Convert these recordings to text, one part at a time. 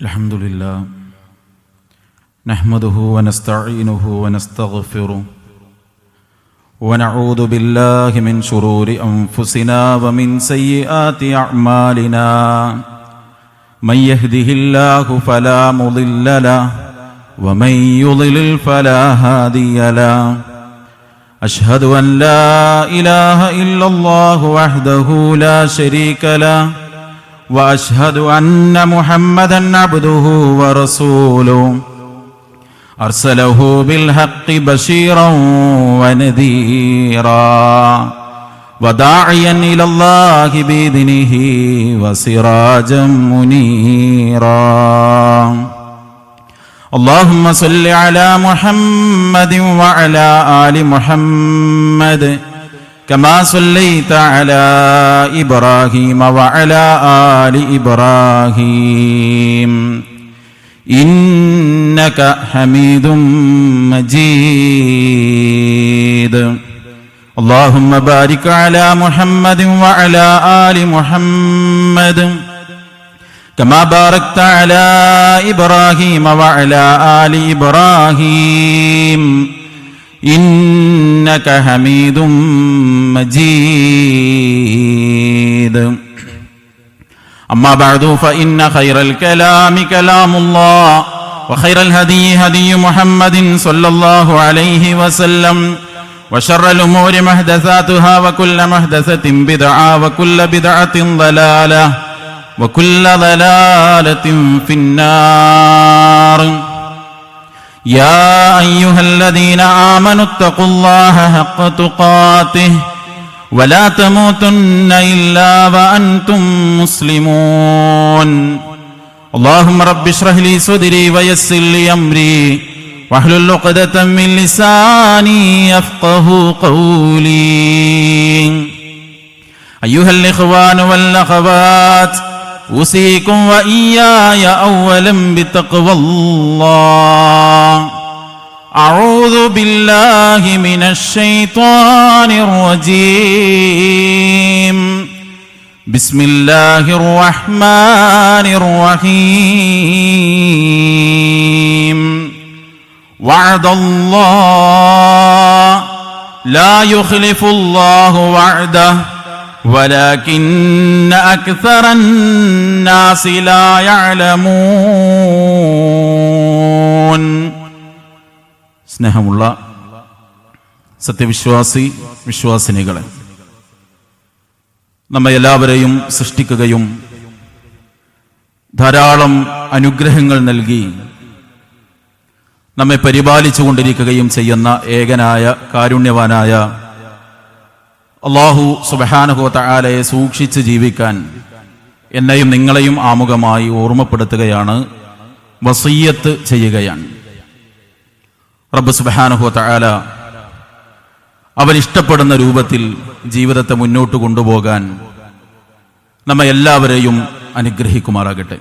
الحمدلله نحمده ونستعينه ونستغفره ونعوذ بالله من شرور أنفسنا ومن سيئات أعمالنا من يهده الله فلا مضل له ومن يضلل فلا هادي له أشهد أن لا إله إلا الله وحده لا شريك له وأشهد أن محمدًا عبده ورسوله أرسله بالحق بشيرا ونذيرا وداعيا إلى الله بإذنه وسراجا منيرا اللهم صل على محمد وعلى آل محمد كما صليت على إبراهيم وعلى آل إبراهيم إنك حميد مجيد اللهم بارك على محمد وعلى آل محمد كما باركت على إبراهيم وعلى آل إبراهيم إنك حميد مجيد أما بعد فإن خير الكلام كلام الله وخير الهدي هدي محمد صلى الله عليه وسلم وشر الأمور محدثاتها وكل محدثة بدعة وكل بدعة ضلالة وكل ضلالة في النار يا أيها الذين آمنوا اتقوا الله حق تقاته ولا تموتن إلا وأنتم مسلمون اللهم رب اشرح لي صدري ويسر لي أمري واحلل عقدة من لساني يفقهوا قولي أيها الإخوان والأخوات أوصيكم وإياي أولا بتقوى الله أعوذ بالله من الشيطان الرجيم بسم الله الرحمن الرحيم وعد الله لا يخلف الله وعده ولكن أكثر الناس لا يعلمون സ്നേഹമുള്ള സത്യവിശ്വാസി വിശ്വാസിനികളെ, നമ്മെ എല്ലാവരെയും സൃഷ്ടിക്കുകയും ധാരാളം അനുഗ്രഹങ്ങൾ നൽകി നമ്മെ പരിപാലിച്ചുകൊണ്ടിരിക്കുകയും ചെയ്യുന്ന ഏകനായ കാരുണ്യവാനായ അല്ലാഹു സുബ്ഹാനഹു വ തആലയെ സൂക്ഷിച്ച് ജീവിക്കാൻ എന്നെയും നിങ്ങളെയും ആമുഖമായി ഓർമ്മപ്പെടുത്തുകയാണ്, വസിയ്യത്ത് ചെയ്യുകയാണ്. റബ്ബ് സുബ്ഹാനഹു വ തആല അവൻ ഇഷ്ടപ്പെടുന്ന രൂപത്തിൽ ജീവിതത്തെ മുന്നോട്ട് കൊണ്ടുപോകാൻ നമ്മെ എല്ലാവരെയും അനുഗ്രഹിക്കുമാറാകട്ടെ.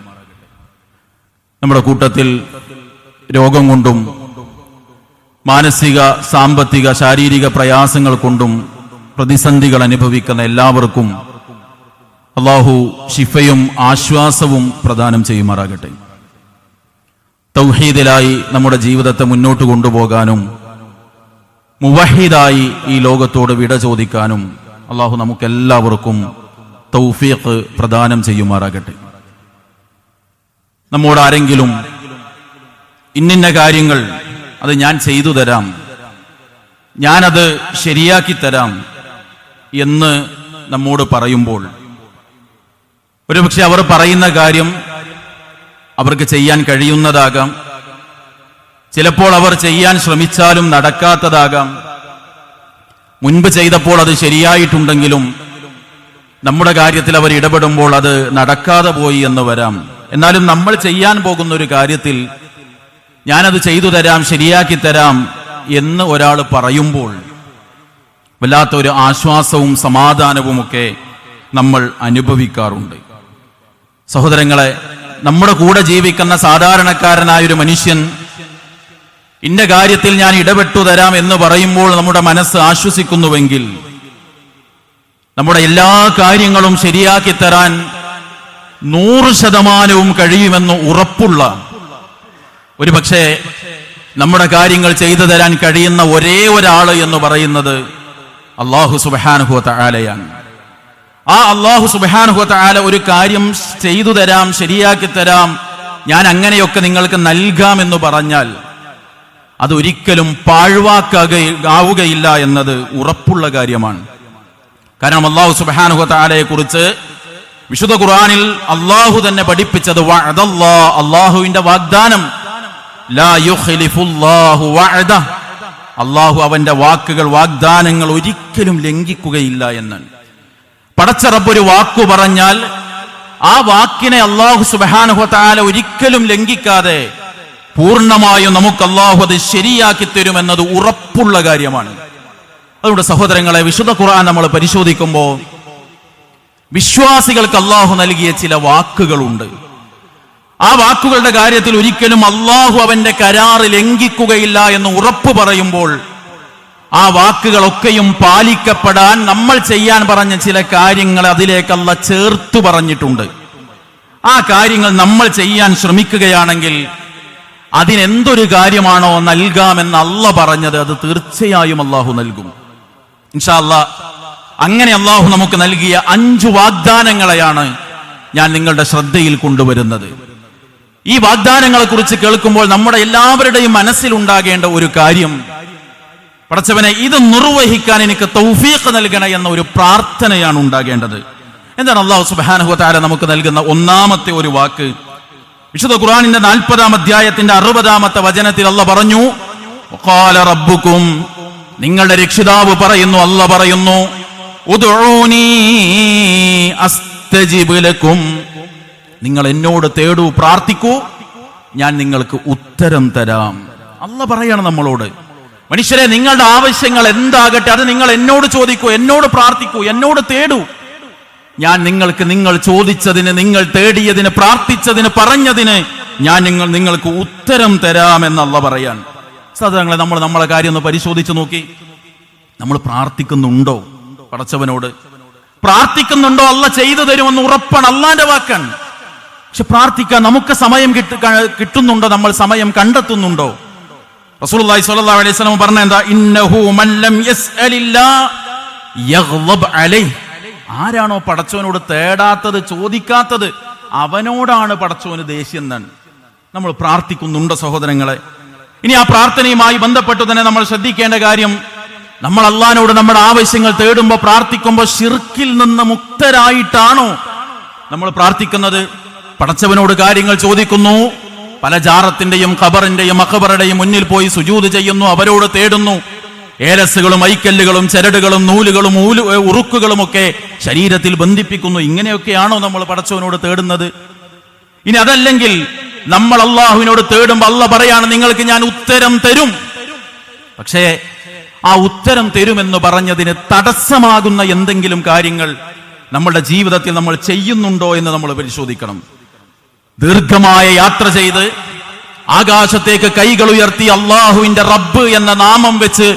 നമ്മുടെ കൂട്ടത്തിൽ രോഗം കൊണ്ടും മാനസിക, സാമ്പത്തിക, ശാരീരിക പ്രയാസങ്ങൾ കൊണ്ടും പ്രതിസന്ധികൾ അനുഭവിക്കുന്ന എല്ലാവർക്കും അല്ലാഹു ശിഫയും ആശ്വാസവും പ്രദാനം ചെയ്യുമാറാകട്ടെ. തൗഹീദിലായി നമ്മുടെ ജീവിതത്തെ മുന്നോട്ട് കൊണ്ടുപോകാനും മുവഹിദായി ഈ ലോകത്തോട് വിട ചോദിക്കാനും അല്ലാഹു നമുക്കെല്ലാവർക്കും തൗഫീഖ് പ്രദാനം ചെയ്യുമാറാകട്ടെ. നമ്മോട് ആരെങ്കിലും ഇന്നിന്ന കാര്യങ്ങൾ അത് ഞാൻ ചെയ്തു തരാം, ഞാനത് ശരിയാക്കി തരാം എന്ന് നമ്മോട് പറയുമ്പോൾ ഒരുപക്ഷെ അവർ പറയുന്ന കാര്യം അവർക്ക് ചെയ്യാൻ കഴിയുന്നതാകാം, ചിലപ്പോൾ അവർ ചെയ്യാൻ ശ്രമിച്ചാലും നടക്കാത്തതാകാം, മുൻപ് ചെയ്തപ്പോൾ അത് ശരിയായിട്ടുണ്ടെങ്കിലും നമ്മുടെ കാര്യത്തിൽ അവർ ഇടപെടുമ്പോൾ അത് നടക്കാതെ പോയി എന്ന് വരാം. എന്നാലും നമ്മൾ ചെയ്യാൻ പോകുന്ന ഒരു കാര്യത്തിൽ ഞാനത് ചെയ്തു തരാം, ശരിയാക്കി തരാം എന്ന് ഒരാൾ പറയുമ്പോൾ വല്ലാത്തൊരു ആശ്വാസവും സമാധാനവുമൊക്കെ നമ്മൾ അനുഭവിക്കാറുണ്ട്. സഹോദരങ്ങളെ, നമ്മുടെ കൂടെ ജീവിക്കുന്ന സാധാരണക്കാരനായൊരു മനുഷ്യൻ ഇന്ന കാര്യത്തിൽ ഞാൻ ഇടപെട്ടു തരാം എന്ന് പറയുമ്പോൾ നമ്മുടെ മനസ്സ് ആശ്വസിക്കുന്നുവെങ്കിൽ, നമ്മുടെ എല്ലാ കാര്യങ്ങളും ശരിയാക്കി തരാൻ 100% കഴിയുമെന്ന് ഉറപ്പുള്ള, ഒരു പക്ഷേ നമ്മുടെ കാര്യങ്ങൾ ചെയ്തു തരാൻ കഴിയുന്ന ഒരേ ഒരാള് എന്ന് പറയുന്നത് അല്ലാഹു സുബ്ഹാനഹു വ തആലയാണ്. ആ അല്ലാഹു സുബ്ഹാനഹു വ തആല ഒരു കാര്യം ചെയ്തു തരാം, ശരിയാക്കി തരാം, ഞാൻ അങ്ങനെയൊക്കെ നിങ്ങൾക്ക് നൽകാമെന്ന് പറഞ്ഞാൽ അതൊരിക്കലും പാഴ്വാക്കാവുകയില്ല എന്നത് ഉറപ്പുള്ള കാര്യമാണ്. കാരണം അല്ലാഹു സുബ്ഹാനഹു വ തആലയെ കുറിച്ച് വിശുദ്ധ ഖുർആനിൽ അല്ലാഹു തന്നെ പഠിപ്പിച്ചത് വഅദല്ലാഹ്, അല്ലാഹുവിന്റെ വാഗ്ദാനം, ലാ യുഖ്ലിഫുല്ലാഹു വഅദ, അല്ലാഹു അവന്റെ വാക്കുകൾ, വാഗ്ദാനങ്ങൾ ഒരിക്കലും ലംഘിക്കുകയില്ല എന്നാണ്. പടച്ച റബ്ബ് ഒരു വാക്കു പറഞ്ഞാൽ ആ വാക്കിനെ അല്ലാഹു സുബ്ഹാനഹു വ തആല ഒരിക്കലും ലംഘിക്കാതെ പൂർണ്ണമായും നമുക്ക് അല്ലാഹു അത് ശരിയാക്കി തരുമെന്നത് ഉറപ്പുള്ള കാര്യമാണ്. അതുകൊണ്ട് സഹോദരങ്ങളെ, വിശുദ്ധ ഖുർആൻ നമ്മൾ പരിശോധിക്കുമ്പോൾ വിശ്വാസികൾക്ക് അല്ലാഹു നൽകിയ ചില വാക്കുകളുണ്ട്. ആ വാക്കുകളുടെ കാര്യത്തിൽ ഒരിക്കലും അല്ലാഹു അവന്റെ കരാറ് ലംഘിക്കുകയില്ല എന്ന് ഉറപ്പ് പറയുമ്പോൾ ആ വാക്കുകളൊക്കെയും പാലിക്കപ്പെടാൻ നമ്മൾ ചെയ്യാൻ പറഞ്ഞ ചില കാര്യങ്ങൾ അതിലേക്ക് അല്ലാഹു ചേർത്തു പറഞ്ഞിട്ടുണ്ട്. ആ കാര്യങ്ങൾ നമ്മൾ ചെയ്യാൻ ശ്രമിക്കുകയാണെങ്കിൽ അതിനെന്തൊരു കാര്യമാണോ നൽകാമെന്ന് അല്ലാഹു പറഞ്ഞത് അത് തീർച്ചയായും അല്ലാഹു നൽകും ഇൻഷാ അല്ലാഹ്. അങ്ങനെ അല്ലാഹു നമുക്ക് നൽകിയ 5 വാഗ്ദാനങ്ങളെയാണ് ഞാൻ നിങ്ങളുടെ ശ്രദ്ധയിൽ കൊണ്ടുവരുന്നത്. ഈ വാഗ്ദാനങ്ങളെ കുറിച്ച് കേൾക്കുമ്പോൾ നമ്മുടെ എല്ലാവരുടെയും മനസ്സിലുണ്ടാകേണ്ട ഒരു കാര്യം, പടച്ചവനെ ഇത് നിർവഹിക്കാൻ എനിക്ക് തൗഫീഖ് നൽകണേ എന്ന ഒരു പ്രാർത്ഥനയാണ് ഉണ്ടാകേണ്ടത്. എന്താണ് അല്ലാഹു സുബ്ഹാനഹു വ തആല നമുക്ക് നൽകുന്ന ഒന്നാമത്തെ ഒരു വാക്ക്? വിശുദ്ധ ഖുർആനിന്റെ 40-ാം അധ്യായത്തിന്റെ 60-ാമത്തെ വചനത്തിൽ അല്ലാഹു പറഞ്ഞു, വഖാല റബ്ബുക്കും, നിങ്ങളുടെ രക്ഷിതാവ് പറയുന്നു, അല്ലാഹു പറയുന്നു, ഉദ്ഊനി അസ്തജിബ് ലക്കും, നിങ്ങൾ എന്നോട് തേടൂ, പ്രാർത്ഥിക്കൂ, ഞാൻ നിങ്ങൾക്ക് ഉത്തരം തരാം. അല്ലാഹു പറയാണ് നമ്മളോട്, മനുഷ്യരെ നിങ്ങളുടെ ആവശ്യങ്ങൾ എന്താകട്ടെ അത് നിങ്ങൾ എന്നോട് ചോദിക്കൂ, എന്നോട് പ്രാർത്ഥിക്കൂ, എന്നോട് തേടൂ, ഞാൻ നിങ്ങൾക്ക് നിങ്ങൾ ചോദിച്ചതിന്, നിങ്ങൾ തേടിയതിന്, പ്രാർത്ഥിച്ചതിന്, പറഞ്ഞതിന് ഞാൻ നിങ്ങൾക്ക് ഉത്തരം തരാമെന്ന് അല്ലാഹു പറയാൻ. സഹോദരങ്ങളെ, നമ്മൾ നമ്മളെ കാര്യം ഒന്ന് പരിശോധിച്ച് നോക്കി. നമ്മൾ പ്രാർത്ഥിക്കുന്നുണ്ടോ പടച്ചവനോട്? പ്രാർത്ഥിക്കുന്നുണ്ടോ? അല്ലാഹു ചെയ്തു തരുമെന്ന് ഉറപ്പാണ്, അല്ലാഹുവിന്റെ വാക്കാണ്. പക്ഷെ പ്രാർത്ഥിക്കാൻ നമുക്ക് സമയം കിട്ടുന്നുണ്ടോ? നമ്മൾ സമയം കണ്ടെത്തുന്നുണ്ടോ? റസൂലുള്ളാഹി സ്വല്ലല്ലാഹു അലൈഹി വസല്ലം പറഞ്ഞ എന്താ? ഇന്നഹു മൻ ലം യസ്അലില്ലാ യഗ്ളബ് അലൈഹി, ആരാണോ പടച്ചവനോട് തേടാത്തത്, ചോദിക്കാത്തത്, അവനോടാണ് പടച്ചവന് ദേഷ്യം എന്നാണ്. നമ്മൾ പ്രാർത്ഥിക്കുന്നുണ്ടോ സഹോദരങ്ങളെ? ഇനി ആ പ്രാർത്ഥനയുമായി ബന്ധപ്പെട്ട് തന്നെ നമ്മൾ ശ്രദ്ധിക്കേണ്ട കാര്യം, നമ്മൾ അല്ലാഹുവിനോട് നമ്മുടെ ആവശ്യങ്ങൾ തേടുമ്പോൾ, പ്രാർത്ഥിക്കുമ്പോൾ ശിർക്കിൽ നിന്ന് മുക്തരായിട്ടാണോ നമ്മൾ പ്രാർത്ഥിക്കുന്നത്? പടച്ചവനോട് കാര്യങ്ങൾ ചോദിക്കുന്നു, പല ജാറത്തിന്റെയും ഖബറിന്റെയും മഖബറുടെയും മുന്നിൽ പോയി സുജൂദ് ചെയ്യുന്നു, അവരോട് തേടുന്നു, ഏലസുകളും ഐക്കല്ലുകളും ചരടുകളും നൂലുകളും ഉറുക്കുകളും ഒക്കെ ശരീരത്തിൽ ബന്ധിപ്പിക്കുന്നു. ഇങ്ങനെയൊക്കെയാണോ നമ്മൾ പടച്ചവനോട് തേടുന്നത്? ഇനി അതല്ലെങ്കിൽ നമ്മൾ അല്ലാഹുവിനോട് തേടുമ്പോൾ അല്ലാഹു പറയാണ്, നിങ്ങൾക്ക് ഞാൻ ഉത്തരം തരും. പക്ഷേ ആ ഉത്തരം തരുമെന്ന് പറഞ്ഞതിന് തടസ്സമാകുന്ന എന്തെങ്കിലും കാര്യങ്ങൾ നമ്മുടെ ജീവിതത്തിൽ നമ്മൾ ചെയ്യുന്നുണ്ടോ എന്ന് നമ്മൾ പരിശോധിക്കണം. ദീർഘമായ യാത്ര ചെയ്ത് ആകാശത്തേക്ക് കൈകൾ ഉയർത്തി അല്ലാഹുവിന്റെ റബ്ബ് എന്ന നാമം വെച്ച്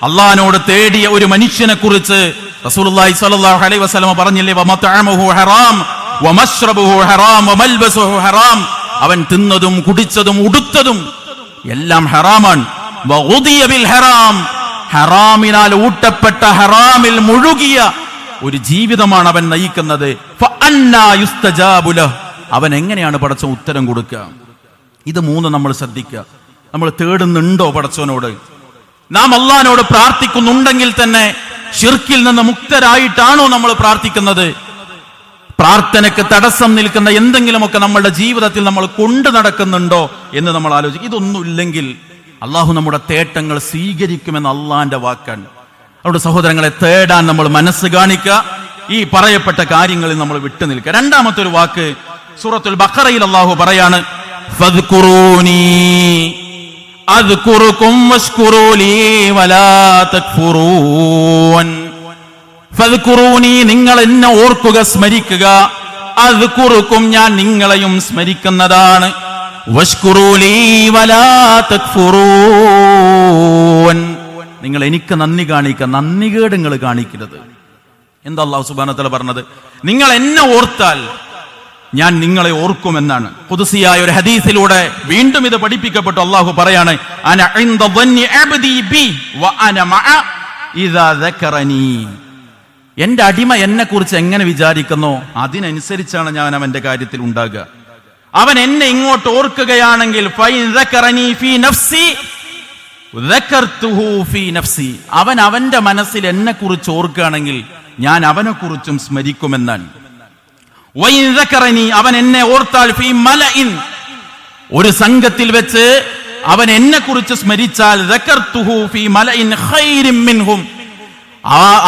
അള്ളാഹിനോട് തേടിയ ഒരു മനുഷ്യനെ കുറിച്ച് റസൂലുള്ളാഹി സ്വല്ലല്ലാഹു അലൈഹി വസല്ലം പറഞ്ഞില്ലേ, വമത്അമുഹു ഹറാം വമശ്റബുഹു ഹറാം വമൽബസുഹു ഹറാം, അവൻ തിന്നതും കുടിച്ചതും ഉടുത്തതും എല്ലാം ഹറാമാണ്. വഗുദിയ ബിൽ ഹറാം, ഹറാമിനാൽ ഊട്ടപ്പെട്ട, ഹറാമിൽ മുഴുകിയ ഒരു ജീവിതമാണ് അവൻ നയിക്കുന്നത്. ഫഅന്നാ യുസ്തജാബു ലഹു, അവൻ എങ്ങനെയാണ് പടച്ച ഉത്തരം കൊടുക്കുക? ഇത് 3 നമ്മൾ ശ്രദ്ധിക്കുക. നമ്മൾ തേടുന്നുണ്ടോ പടച്ചവനോട്? നാം അല്ലാഹുവിനോട് പ്രാർത്ഥിക്കുന്നുണ്ടെങ്കിൽ തന്നെ ശിർക്കിൽ നിന്ന് മുക്തരായിട്ടാണോ നമ്മൾ പ്രാർത്ഥിക്കുന്നത്? പ്രാർത്ഥനയ്ക്ക് തടസ്സം നിൽക്കുന്ന എന്തെങ്കിലുമൊക്കെ നമ്മളുടെ ജീവിതത്തിൽ നമ്മൾ കൊണ്ടു നടക്കുന്നുണ്ടോ എന്ന് നമ്മൾ ആലോചിക്കും. ഇതൊന്നുമില്ലെങ്കിൽ അള്ളാഹു നമ്മുടെ തേട്ടങ്ങൾ സ്വീകരിക്കുമെന്ന് അള്ളാഹിന്റെ വാക്കാണ്. അതുകൊണ്ട് സഹോദരങ്ങളെ, തേടാൻ നമ്മൾ മനസ്സ് കാണിക്കുക, ഈ പറയപ്പെട്ട കാര്യങ്ങളിൽ നമ്മൾ വിട്ടു നിൽക്കുക. രണ്ടാമത്തെ ഒരു വാക്ക് സൂറത്തുൽ ബഖറയിൽ അള്ളാഹു പറയാണ്, ഫദ്കുറൂനി അദ്കുറുകും വശ്കുറൂ ലീ വലാ തക്ഫുറൂൻ. ഫദ്കുറൂനി, നിങ്ങൾ എന്നെ ഓർക്കുക, സ്മരിക്കുക. അദ്കുറുകും, ഞാൻ നിങ്ങളെയും സ്മരിക്കുന്നതാണ്. വശ്കുറൂ ലീ വലാ തക്ഫുറൂൻ, നിങ്ങൾ എനിക്ക് നന്ദി കാണിക്കുക, നന്ദികേട് നിങ്ങൾ കാണിക്കരുത്. എന്താ അല്ലാഹു സുബ്ഹാനഹു വ തആല പറഞ്ഞത്? നിങ്ങൾ എന്നെ ഓർത്താൽ ഞാൻ നിങ്ങളെ ഓർക്കുമെന്നാണ്. ഖുദ്സിയായ ഒരു ഹദീസിലൂടെ വീണ്ടും ഇത് പഠിപ്പിക്കപ്പെട്ടു. അല്ലാഹു പറയാണ്, അന ഇൻദ ദന്നി അബ്ദി ബി വ അന മഅ ഇദാ ദക്കറനി. എന്റെ അടിമ എന്നെ കുറിച്ച് എങ്ങനെ വിചാരിക്കുന്നോ അതിനനുസരിച്ചാണ് ഞാൻ അവന്റെ കാര്യത്തിൽ ഉണ്ടാകുക. അവൻ എന്നെ ഇങ്ങോട്ട് ഓർക്കുകയാണെങ്കിൽ ഫൈൻ ദക്കറനി ഫീ നഫ്സി ദക്കർതുഹു ഫീ നഫ്സി, അവൻ അവന്റെ മനസ്സിൽ എന്നെ കുറിച്ച് ഓർക്കുകയാണെങ്കിൽ ഞാൻ അവനെ കുറിച്ചും സ്മരിക്കുമെന്നാണ്. വൈൻ ദക്കറനി, അവൻ എന്നെ ഓർത്താൽ ഫീ മലഇൻ, ഒരു സംഘത്തിൽ വെച്ച് അവൻ എന്നെ കുറിച്ച് സ്മരിച്ചാൽ ദക്കർതുഹു ഫീ മലഇൻ ഖൈരിൻ മിൻഹും,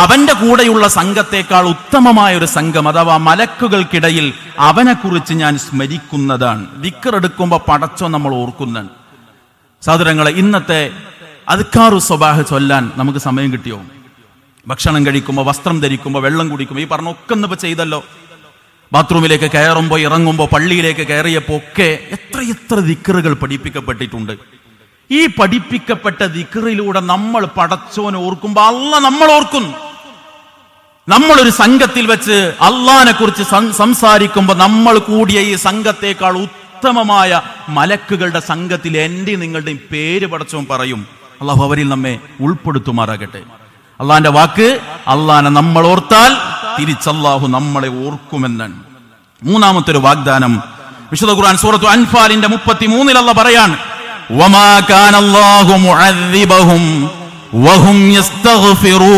അവന്റെ കൂടെയുള്ള സംഘത്തെക്കാൾ ഉത്തമമായ ഒരു സംഘം അഥവാ മലക്കുകൾക്കിടയിൽ അവനെ കുറിച്ച് ഞാൻ സ്മരിക്കുന്നതാണ്. ദിക്ർ എടുക്കുമ്പോ പടച്ചോ നമ്മൾ ഓർക്കുന്നതാണ്. സഹോദരങ്ങളെ, ഇന്നത്തെ അദ്കാറു സ്വബാഹ് ചൊല്ലാൻ നമുക്ക് സമയം കിട്ടിയോ? ഭക്ഷണം കഴിക്കുമ്പോൾ, വസ്ത്രം ധരിക്കുമ്പോൾ, വെള്ളം കുടിക്കുമ്പോൾ, ഈ പറഞ്ഞ ഒക്കെ ഇന്നിപ്പോ ചെയ്തല്ലോ. ബാത്റൂമിലേക്ക് കയറുമ്പോൾ, ഇറങ്ങുമ്പോൾ, പള്ളിയിലേക്ക് കയറിയപ്പോ ഒക്കെ എത്രയെത്ര ദിക്റുകൾ പഠിപ്പിക്കപ്പെട്ടിട്ടുണ്ട്. ഈ പഠിപ്പിക്കപ്പെട്ട ദിക്റിലൂടെ നമ്മൾ പടച്ചോനെ ഓർക്കുമ്പോ അള്ളാഹ് നമ്മൾ ഓർക്കുന്നു. നമ്മളൊരു സംഘത്തിൽ വെച്ച് അള്ളാഹിനെ കുറിച്ച് സംസാരിക്കുമ്പോൾ നമ്മൾ കൂടിയ ഈ സംഘത്തെക്കാൾ ഉത്തമമായ മലക്കുകളുടെ സംഘത്തിൽ എന്റെ നിങ്ങളുടെയും പേര് പടച്ചോൻ പറയും. അള്ളാഹു അവരിൽ നമ്മെ ഉൾപ്പെടുത്തുമാറാകട്ടെ. അള്ളാഹിന്റെ വാക്ക്, അള്ളാഹിനെ നമ്മൾ ഓർത്താൽ തിരിച്ചല്ലാഹു നമ്മളെ ഓർക്കുമെന്നാണ്. മൂന്നാമത്തെ ഒരു വാഗ്ദാനം വിശുദ്ധ ഖുർആൻ സൂറത്തു അൻഫാലിന്റെ 33 അല്ലാഹു പറയാണ്, വമാ കാന അല്ലാഹു മുഅദ്ദിബഹും വഹും യസ്തഗ്ഫിറൂൻ.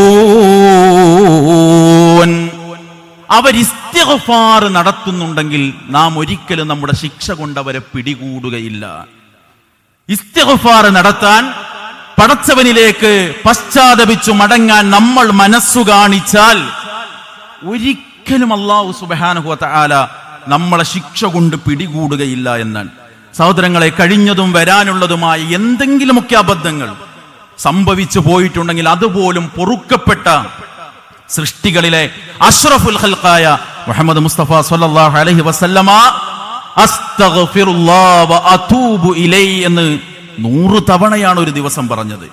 അവർ ഇസ്തിഗ്ഫാർ നടത്തുന്നുണ്ടെങ്കിൽ നാം ഒരിക്കലും നമ്മുടെ ശിക്ഷ കൊണ്ട് അവരെ പിടികൂടുകയില്ല. ഇസ്തിഗ്ഫാർ നടത്താൻ, പടച്ചവനിലേക്ക് പശ്ചാത്തപിച്ചു മടങ്ങാൻ നമ്മൾ മനസ്സു കാണിച്ചാൽ ഒരിക്കലും അല്ലാഹു സുബ്ഹാനഹു വ തആല നമ്മളെ ശിക്ഷ കൊണ്ട് പിടികൂടുകയില്ല എന്നാണ്. സഹോദരങ്ങളെ, കഴിഞ്ഞതും വരാനുള്ളതുമായ എന്തെങ്കിലുമൊക്കെ അബദ്ധങ്ങൾ സംഭവിച്ചു പോയിട്ടുണ്ടെങ്കിൽ അതുപോലും പൊറുക്കപ്പെട്ട സൃഷ്ടികളിലെ അഷ്റഫുൽ ഖൽഖായ മുഹമ്മദ് മുസ്തഫ സ്വല്ലല്ലാഹു അലൈഹി വസല്ലമ അസ്തഗ്ഫിറുല്ലാഹ വ അതൂബു ഇലൈഹി എന്ന് 100 തവണയാണ് ഒരു ദിവസം പറഞ്ഞത്.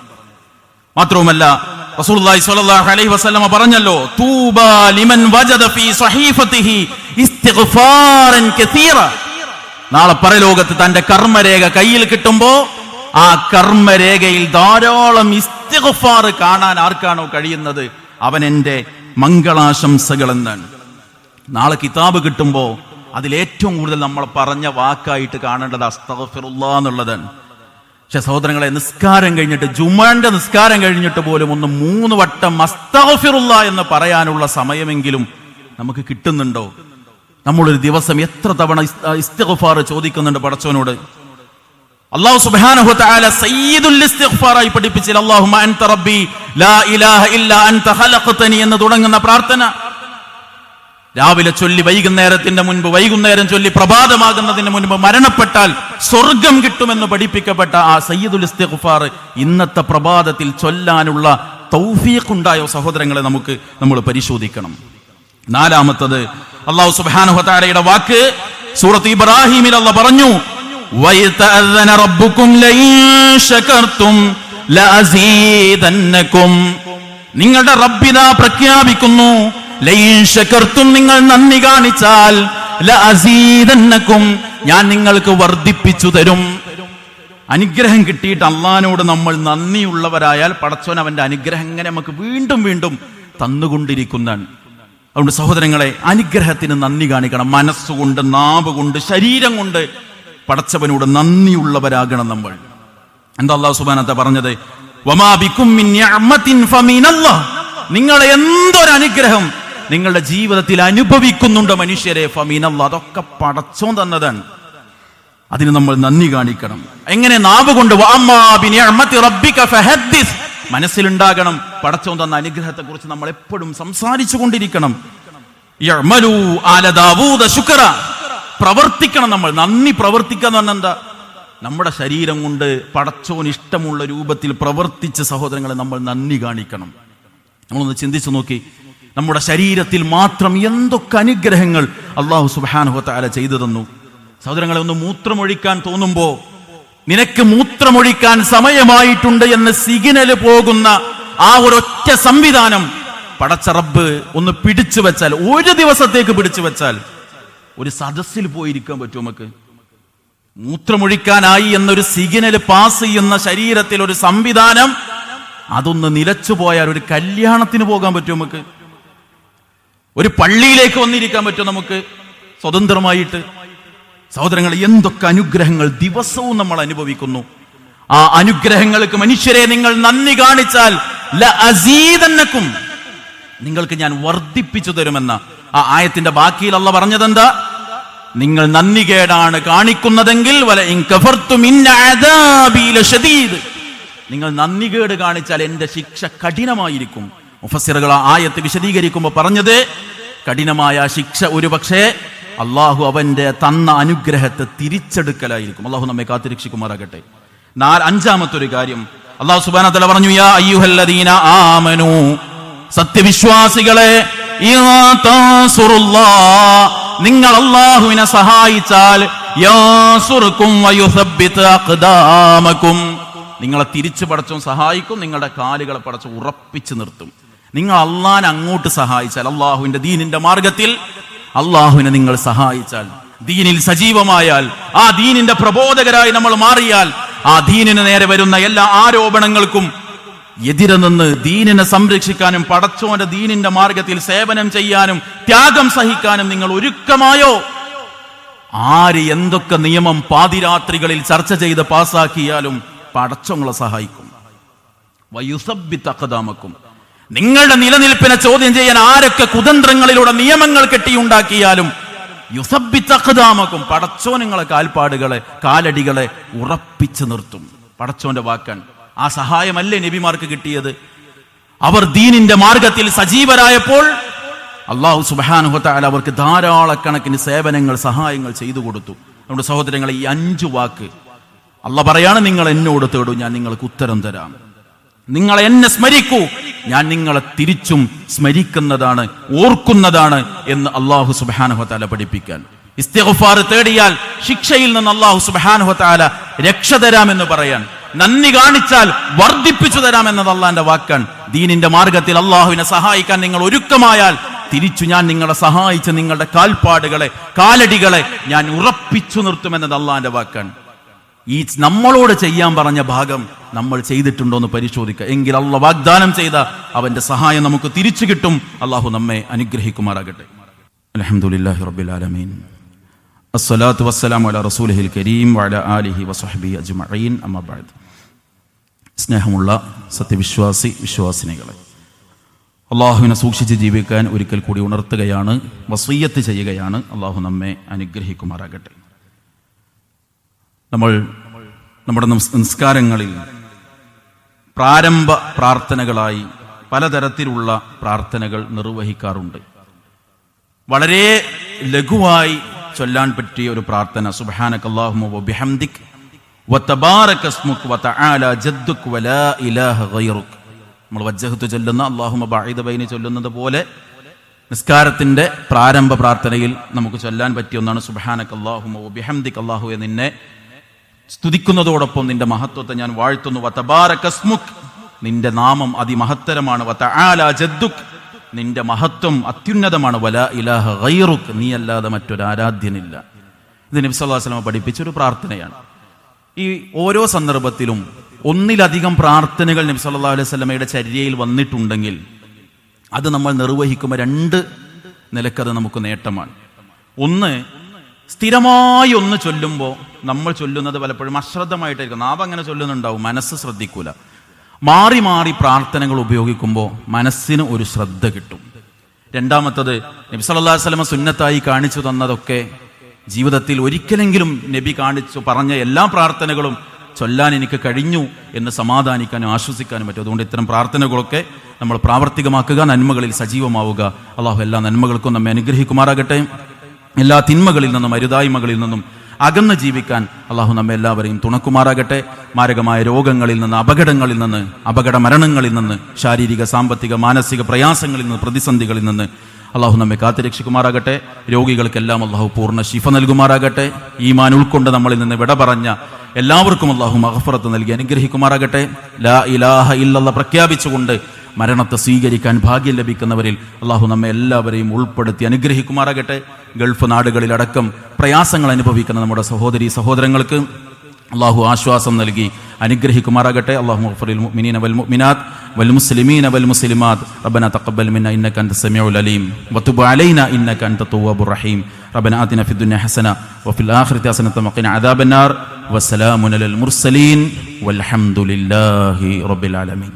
മാത്രവുമല്ല റസൂലുള്ളാഹി സ്വല്ലല്ലാഹു അലൈഹി വസല്ലമ പറഞ്ഞല്ലോ, തൂബാ ലിമൻ വജദ ഫീ സഹീഫതിഹി ഇസ്തിഗ്ഫാറൻ കസീറ. നാളെ പരലോകത്ത് തന്റെ കർമ്മരേഖ കയ്യിൽ കിട്ടുമ്പോ ആ കർമ്മരേഖയിൽ ധാരാളം ഇസ്തിഗ്ഫാർ കാണാൻ ആർക്കാണോ കഴിയുന്നത് അവൻ എന്റെ മംഗളാശംസകൾ എന്നാണ്. നാളെ കിതാബ് കിട്ടുമ്പോ അതിലേറ്റവും കൂടുതൽ നമ്മൾ പറഞ്ഞ വാക്കായിട്ട് കാണേണ്ടത് അസ്തഗ്ഫിറുല്ലാഹ് എന്നുള്ളതാണ്. പക്ഷെ സഹോദരങ്ങളെ, നിസ്കാരം കഴിഞ്ഞിട്ട്, ജുമാന്റെ നിസ്കാരം കഴിഞ്ഞിട്ട് പോലും 3 വട്ടം അസ്തഗ്ഫിറുല്ലാഹ് എന്ന് പറയാനുള്ള സമയമെങ്കിലും നമുക്ക് കിട്ടുന്നുണ്ടോ? നമ്മളൊരു ദിവസം എത്ര തവണ ഇസ്തിഗ്ഫാർ ചോദിക്കുന്നുണ്ട് പടച്ചവനോട്? അല്ലാഹു സുബ്ഹാനഹു വ തആല സയ്യിദുൽ ഇസ്തിഗ്ഫാറായി പഠിപ്പിച്ചില്ല. അല്ലാഹുമ്മ അൻത റബ്ബി ലാ ഇലാഹ ഇല്ലാ അൻത ഖലഖതനി എന്ന് തുടങ്ങുന്ന പ്രാർത്ഥന രാവിലെ ചൊല്ലി വൈകുന്നേരത്തിന്റെ മുൻപ്, വൈകുന്നേരം ചൊല്ലി പ്രഭാതമാകുന്നതിന് മുൻപ് മരണപ്പെട്ടാൽ സ്വർഗം കിട്ടുമെന്ന് പഠിപ്പിക്കപ്പെട്ട ആ സയ്യിദുൽ ഇസ്തിഗ്ഫാർ ഇന്നത്തെ പ്രഭാതത്തിൽ ചൊല്ലാനുള്ള തൗഫീഖ് ഉണ്ടായോ സഹോദരങ്ങളെ? നമ്മൾ പരിശോധിക്കണം. നാലാമത്തത് അല്ലാഹു സുബ്ഹാനഹു വ തആലയുടെ വാക്ക് സൂറത്ത് ഇബ്രാഹിമിൽ അല്ലാഹു പറഞ്ഞു, വയതഅذന റബ്ബുകും ലഇൻ ശകർതും ലഅസീദന്നകും. നിങ്ങളുടെ റബ്ബിദാ പ്രഖ്യാപിക്കുന്നു, ലഇൻ ശകർതും, നിങ്ങൾ നന്ദി കാണിച്ചാൽ, ലഅസീദന്നകും, ഞാൻ നിങ്ങൾക്ക് വർദ്ധിപ്പിച്ചു തരും. അനുഗ്രഹം കിട്ടിയിട്ട് അള്ളാഹിനോട് നമ്മൾ നന്ദിയുള്ളവരായാൽ പടച്ചോൻ അവന്റെ അനുഗ്രഹം ഇങ്ങനെ നമുക്ക് വീണ്ടും വീണ്ടും തന്നുകൊണ്ടിരിക്കുന്നതാണ്. അതുകൊണ്ട് സഹോദരങ്ങളെ, അനുഗ്രഹത്തിന് നന്ദി കാണിക്കണം. മനസ്സുകൊണ്ട്, നാവ് കൊണ്ട്, ശരീരം കൊണ്ട് പടച്ചവനോട് നന്ദിയുള്ളവരാകണം നമ്മൾ. എന്താ അല്ലാഹു സുബ്ഹാനഹു വ തആല പറഞ്ഞത്? വമാ ബികും മിൻ നിഅമത്തിൻ ഫമിനല്ലാഹ്. നിങ്ങൾ എന്തൊരു അനുഗ്രഹം നിങ്ങളുടെ ജീവിതത്തിൽ അനുഭവിക്കുന്നുണ്ടോ മനുഷ്യരെ, ഫമിനല്ലാഹ്, അതൊക്കെ പടച്ചോൻ തന്നതാണ്. അതിന് നമ്മൾ നന്ദി കാണിക്കണം. എങ്ങനെ? നാവ് കൊണ്ട്. വഅമ്മാ ബിനിഅമത്തി റബ്ബിക ഫഹദ്ദിസ്, മനസ്സിലുണ്ടാകണം പടച്ചോൻ തന്ന അനുഗ്രഹത്തെ കുറിച്ച് നമ്മൾ എപ്പോഴും സംസാരിച്ചു കൊണ്ടിരിക്കണം. യഅ്മലു ആല ദാവൂദ ശുക്ര, പ്രവർത്തിക്കണം നമ്മൾ. നന്ദി പ്രവർത്തിക്കുക എന്ന് പറഞ്ഞാൽ എന്താ? നമ്മുടെ ശരീരം കൊണ്ട് പടച്ചോൻ ഇഷ്ടമുള്ള രൂപത്തിൽ പ്രവർത്തിച്ച സഹോദരങ്ങളെ നമ്മൾ നന്ദി കാണിക്കണം. നമ്മളൊന്ന് ചിന്തിച്ചു നോക്കി, നമ്മുടെ ശരീരത്തിൽ മാത്രം എന്തൊക്കെ അനുഗ്രഹങ്ങൾ അല്ലാഹു സുബ്ഹാനഹു വ തആല ചെയ്തു തന്നു. സഹോദരങ്ങളെ, ഒന്ന് മൂത്രമൊഴിക്കാൻ തോന്നുമ്പോ നിനക്ക് മൂത്രമൊഴിക്കാൻ സമയമായിട്ടുണ്ട് എന്ന് സിഗ്നല് പോകുന്ന ആ ഒരൊറ്റ സംവിധാനം പടച്ച റബ്ബ് ഒന്ന് പിടിച്ചു വെച്ചാൽ, ഒരു ദിവസത്തേക്ക് പിടിച്ചു വെച്ചാൽ ഒരു സദസ്സിൽ പോയിരിക്കാൻ പറ്റുമോ നമുക്ക്? മൂത്രമൊഴിക്കാനായി എന്നൊരു സിഗ്നൽ പാസ് ചെയ്യുന്ന ശരീരത്തിൽ ഒരു സംവിധാനം, അതൊന്ന് നിലച്ചു പോയാൽ ഒരു കല്യാണത്തിന് പോകാൻ പറ്റുമോ നമുക്ക്? ഒരു പള്ളിയിലേക്ക് വന്നിരിക്കാൻ പറ്റുമോ നമുക്ക് സ്വതന്ത്രമായിട്ട്? സഹോദരങ്ങൾ, എന്തൊക്കെ അനുഗ്രഹങ്ങൾ ദിവസവും നമ്മൾ അനുഭവിക്കുന്നു. ആ അനുഗ്രഹങ്ങൾക്ക് മനുഷ്യരെ നിങ്ങൾ നന്ദി കാണിച്ചാൽ ലഅസീദന്നക്കും, നിങ്ങൾക്ക് ഞാൻ വർദ്ധിപ്പിച്ചു തരുമെന്ന ആ ആയത്തിന്റെ ബാക്കിയിൽ അല്ലാഹ് പറഞ്ഞതെന്താ? നിങ്ങൾ നന്ദികേടാണ് കാണിക്കുന്നതെങ്കിൽ വലഇൻ കഫർതും ഇന്ന അദാബി ലശദീദ്, നിങ്ങൾ നന്ദികേട് കാണിച്ചാൽ എന്റെ ശിക്ഷ കഠിനമായിരിക്കും. മുഫസ്സിറുകൾ ആ ആയത്ത് വിശദീകരിക്കുമ്പോൾ പറഞ്ഞത്, കഠിനമായ ശിക്ഷ ഒരുപക്ഷേ അള്ളാഹു അവന്റെ തന്ന അനുഗ്രഹത്തെ തിരിച്ചെടുക്കലായിരിക്കും. അള്ളാഹു നമ്മെ കാത്തുരക്ഷിക്കുമാറാകട്ടെ. അഞ്ചാമത്തൊരു കാര്യം അള്ളാഹു സുബ്ഹാനഹു വ തആല പറഞ്ഞു, യാ അയ്യുഹല്ലദീന ആമനൂ, സത്യവിശ്വാസികളെ, നിങ്ങൾ അള്ളാഹുവിനെ സഹായിച്ചാൽ യൻസുറുക്കും വയുസബ്ബിത് അഖ്ദാമക്കും, നിങ്ങളെ തിരിച്ചു പടച്ചും സഹായിക്കും, നിങ്ങളുടെ കാലുകളെ പടച്ച് ഉറപ്പിച്ചു നിർത്തും. നിങ്ങൾ അള്ളാഹിനെ അങ്ങോട്ട് സഹായിച്ചാൽ, അള്ളാഹുവിന്റെ ദീനിന്റെ മാർഗത്തിൽ അള്ളാഹുവിനെ നിങ്ങൾ സഹായിച്ചാൽ, ദീനിൽ സജീവമായാൽ, ആ ദീനിന്റെ പ്രബോധകരായി നമ്മൾ മാറിയാൽ, ആ ദീനിന് നേരെ വരുന്ന എല്ലാ ആരോപണങ്ങൾക്കും എതിരെ നിന്ന് ദീനിനെ സംരക്ഷിക്കാനും പടച്ചോന്റെ ദീനിന്റെ മാർഗത്തിൽ സേവനം ചെയ്യാനും ത്യാഗം സഹിക്കാനും നിങ്ങൾ ഒരുക്കമായോ, ആര് എന്തൊക്കെ നിയമം പാതിരാത്രികളിൽ ചർച്ച ചെയ്ത് പാസാക്കിയാലും പടച്ചോങ്ങളെ സഹായിക്കും. വയുസബ്ബിത് അഖ്ദാമക്കും, നിങ്ങളുടെ നിലനിൽപ്പിനെ ചോദ്യം ചെയ്യാൻ ആരൊക്കെ കുതന്ത്രങ്ങളിലൂടെ നിയമങ്ങൾ കെട്ടിയുണ്ടാക്കിയാലും യുസബ്ബിത് അഖ്ദാമക്കും, പടച്ചോ നിങ്ങളെ കാൽപ്പാടുകളെ, കാലടികളെ ഉറപ്പിച്ചു നിർത്തും. പടച്ചോന്റെ വാക്കാൻ ആ സഹായമല്ലേ നബിമാർക്ക് കിട്ടിയത്? അവർ ദീനിന്റെ മാർഗത്തിൽ സജീവരായപ്പോൾ അല്ലാഹു സുബ്ഹാനഹു വ തആല അവർക്ക് ധാരാളക്കണക്കിന് സേവനങ്ങൾ, സഹായങ്ങൾ ചെയ്തു കൊടുത്തു. നമ്മുടെ സഹോദരങ്ങളെ, ഈ 5 വാക്ക് അല്ലാഹ് പറയാണ്, നിങ്ങൾ എന്നോട് തേടൂ, ഞാൻ നിങ്ങൾക്ക് ഉത്തരം തരാം. നിങ്ങൾ എന്നെ സ്മരിക്കൂ, ഞാൻ നിങ്ങളെ തിരിച്ചും സ്മരിക്കുന്നതാണ്, ഓർക്കുന്നതാണ് എന്ന് അല്ലാഹു സുബ്ഹാനഹു വ തആല പഠിപ്പിക്കാൻ. ഇസ്തിഗ്ഫാർ തേടിയാൽ ശിക്ഷയിൽ നിന്ന് അല്ലാഹു സുബ്ഹാനഹു വ തആല രക്ഷ തരാമെന്ന് പറയാൻ, നന്ദി കാണിച്ചാൽ വർദ്ധിപ്പിച്ചു തരാമെന്നത് അള്ളാന്റെ വാക്കാണ്. ദീനിന്റെ മാർഗത്തിൽ അള്ളാഹുവിനെ സഹായിക്കാൻ നിങ്ങൾ ഒരുക്കമായാൽ തിരിച്ചു ഞാൻ നിങ്ങളെ സഹായിച്ച് നിങ്ങളുടെ കാൽപ്പാടുകളെ, കാലടികളെ ഞാൻ ഉറപ്പിച്ചു നിർത്തുമെന്നത് അള്ളാന്റെ വാക്കാണ്. ഈ നമ്മളോട് ചെയ്യാൻ പറഞ്ഞ ഭാഗം നമ്മൾ ചെയ്തിട്ടുണ്ടോ എന്ന് പരിശോധിക്കുക. എങ്കിൽ അള്ളാഹ് വാഗ്ദാനം ചെയ്ത അവന്റെ സഹായം നമുക്ക് തിരിച്ചു കിട്ടും. അള്ളാഹു നമ്മെ അനുഗ്രഹിക്കുമാറാകട്ടെ. അൽഹംദുലില്ലാഹി റബ്ബിൽ ആലമീൻ, അസ്സലാത്തു വസ്സലാമു അലാ റസൂലിഹിൽ കരീം വഅലാ ആലിഹി വസഹ്ബിഹി അജ്മഈൻ, അമ്മാ ബഅദ്. സ്നേഹമുള്ള സത്യവിശ്വാസി വിശ്വാസിനികളെ, അള്ളാഹുവിനെ സൂക്ഷിച്ച് ജീവിക്കാൻ ഒരിക്കൽ കൂടി ഉണർത്തുകയാണ്, വസിയ്യത്ത് ചെയ്യുകയാണ്. അള്ളാഹു നമ്മെ അനുഗ്രഹിക്കുമാറാകട്ടെ. നമ്മൾ നമ്മുടെ നിസ്കാരങ്ങളിൽ പ്രാരംഭ പ്രാർത്ഥനകളായി പലതരത്തിലുള്ള പ്രാർത്ഥനകൾ നിർവഹിക്കാറുണ്ട്. വളരെ ലഘുവായി ചൊല്ലാൻ പറ്റിയ ഒരു പ്രാർത്ഥന, സുബ്ഹാനകല്ലാഹുമ്മ വബിഹംദിക് വതബാരക ഇസ്മുക വതആല ജദ്ദുക വലാ ഇലാഹ ഗൈറുക. നമ്മൾ വജ്ജഹ്തു ചൊല്ലുന്ന അല്ലാഹുമ്മ ബഅീദ ബൈനി ചൊല്ലുന്നത് പോലെ നിസ്കാരത്തിന്റെ പ്രാരംഭ പ്രാർത്ഥനയിൽ നമുക്ക് ചൊല്ലാൻ പറ്റിയ ഒന്നാണ് സുബ്ഹാനകല്ലാഹുമ്മ വബിഹംദിക്. അല്ലാഹുവേ, നിന്നെ സ്തുതിക്കുന്നതോടൊപ്പം നിന്റെ മഹത്വത്തെ ഞാൻ വാഴ്ത്തുന്നു. വതബാരക ഇസ്മുക, നിന്റെ നാമം അതിമഹത്തരമാണ്. വതആല ജദ്ദുക, നിന്റെ മഹത്വം അത്യുന്നതമാണ്. വലാ ഇലാഹ ഗൈറുക, നീ അല്ലാതെ മറ്റൊരു ആരാധ്യനില്ല. ഇത് നബി സല്ലല്ലാഹു അലൈഹി വസല്ലം പഠിപ്പിച്ചൊരു പ്രാർത്ഥനയാണ്. ഈ ഓരോ സന്ദർഭത്തിലും ഒന്നിലധികം പ്രാർത്ഥനകൾ നബി സല്ലല്ലാഹു അലൈഹി വസല്ലമയുടെ ചര്യയിൽ വന്നിട്ടുണ്ടെങ്കിൽ അത് നമ്മൾ നിർവഹിക്കുമ്പോൾ 2 നിലക്കത് നമുക്ക് നേട്ടമാണ്. ഒന്ന്, സ്ഥിരമായി ഒന്ന് ചൊല്ലുമ്പോൾ നമ്മൾ ചൊല്ലുന്നത് പലപ്പോഴും അശ്രദ്ധമായിട്ടായിരിക്കും. നാവ് അങ്ങനെ ചൊല്ലുന്നുണ്ടാവും, മനസ്സ് ശ്രദ്ധിക്കൂല. മാറി മാറി പ്രാർത്ഥനകൾ ഉപയോഗിക്കുമ്പോൾ മനസ്സിന് ഒരു ശ്രദ്ധ കിട്ടും. രണ്ടാമത്തത്, നബി സല്ലല്ലാഹു അലൈഹി വസല്ലം സുന്നത്തായി കാണിച്ചു തന്നതൊക്കെ ജീവിതത്തിൽ ഒരിക്കലെങ്കിലും നബി കാണിച്ചു പറഞ്ഞ എല്ലാ പ്രാർത്ഥനകളും ചൊല്ലാൻ എനിക്ക് കഴിഞ്ഞു എന്ന് സമാധാനിക്കാനും ആശ്വസിക്കാനും പറ്റും. അതുകൊണ്ട് ഇത്തരം പ്രാർത്ഥനകളൊക്കെ നമ്മൾ പ്രാവർത്തികമാക്കുക, നന്മകളിൽ സജീവമാവുക. അള്ളാഹു എല്ലാ നന്മകൾക്കും നമ്മെ അനുഗ്രഹിക്കുമാറാകട്ടെ. എല്ലാ തിന്മകളിൽ നിന്നും അരുതായ്മകളിൽ നിന്നും അകന്ന് ജീവിക്കാൻ അള്ളാഹു നമ്മെ എല്ലാവരെയും തുണക്കുമാറാകട്ടെ. മാരകമായ രോഗങ്ങളിൽ നിന്ന്, അപകടങ്ങളിൽ നിന്ന്, അപകട മരണങ്ങളിൽ നിന്ന്, ശാരീരിക സാമ്പത്തിക മാനസിക പ്രയാസങ്ങളിൽ നിന്ന്, പ്രതിസന്ധികളിൽ നിന്ന് അള്ളാഹു നമ്മെ കാത്തുരക്ഷിക്കുമാറാകട്ടെ. രോഗികൾക്കെല്ലാം അള്ളാഹു പൂർണ്ണ ശിഫ നൽകുമാറാകട്ടെ. ഈമാൻ ഉൾക്കൊണ്ട് നമ്മളിൽ നിന്ന് വിട പറഞ്ഞ എല്ലാവർക്കും അള്ളാഹു മഗ്ഫിറത്ത് നൽകി അനുഗ്രഹിക്കുമാറാകട്ടെ. ലാ ഇലാഹ ഇല്ലല്ലാഹ് പ്രഖ്യാപിച്ചുകൊണ്ട് മരണത്തെ സ്വീകരിക്കാൻ ഭാഗ്യം ലഭിക്കുന്നവരിൽ അള്ളാഹു നമ്മെ എല്ലാവരെയും ഉൾപ്പെടുത്തി അനുഗ്രഹിക്കുമാറാകട്ടെ. ഗൾഫ് നാടുകളിലടക്കം പ്രയാസങ്ങൾ അനുഭവിക്കുന്ന നമ്മുടെ സഹോദരീ സഹോദരങ്ങൾക്ക് അള്ളാഹു ആശ്വാസം നൽകി അനുഗ്രഹിക്കുമാറാകട്ടെ. അല്ലാഹുമ്മ ഗ്ഫിറിൽ മുഅ്മിനീന വൽ മുഅ്മിനാത്ത് വൽ മുസ്ലിമീന വൽ മുസ്ലിമാത്ത് റബ്ബനാ തഖബ്ബൽ മിന്നാ ഇന്നക അൻത സമീഉൽ അലീം വതുബ് അലൈനാ ഇന്നക അൻത തവ്വാബുർ റഹീം റബ്ബനാ ആതിനാ ഫിദ് ദുനിയ ഹസന വഫിൽ ആഖിറതി ഹസനത വഖിനാ അദാബന്നാർ വസ്സലാമു അലൽ മുർസലീൻ വൽഹംദുലില്ലാഹി റബ്ബിൽ ആലമീൻ.